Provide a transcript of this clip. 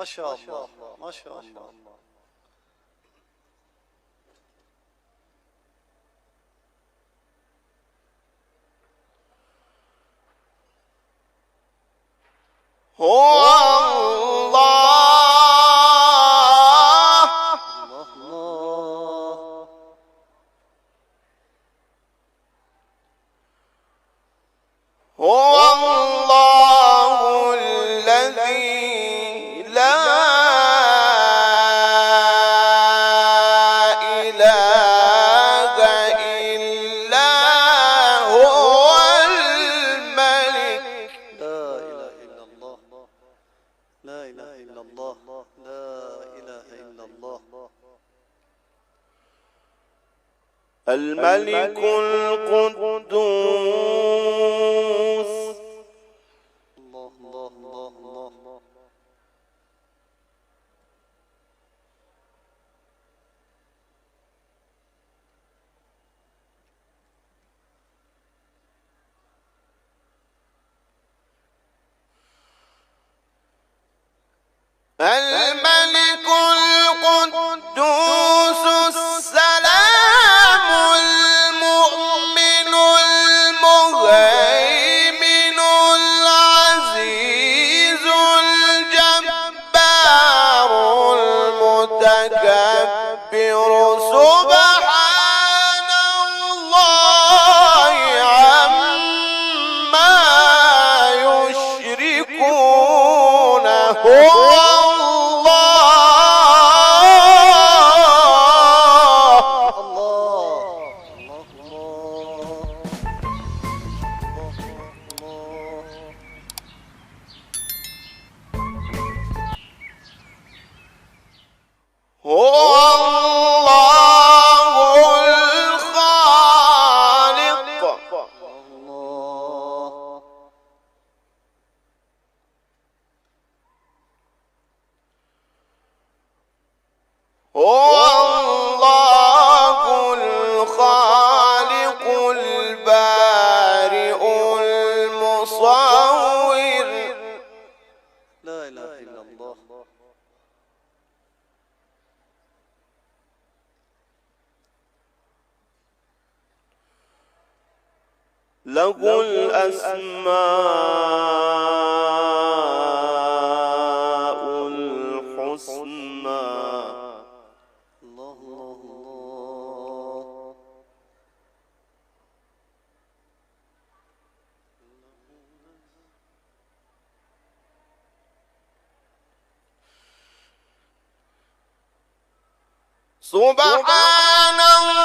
ما شاء الله ما شاء الله. هو الله هو الله الذي لا إله إلا هو الملك. لا إله إلا الله لا إله إلا الله لا إله إلا الله. الملك القدوس الله الله الله الله. الملك القدوس السلام المؤمن المهيمن العزيز الجبار المتكبر سبحان الله عما يشركون. هو له الأسماء الحسنى. الله الله الله. سبحان الله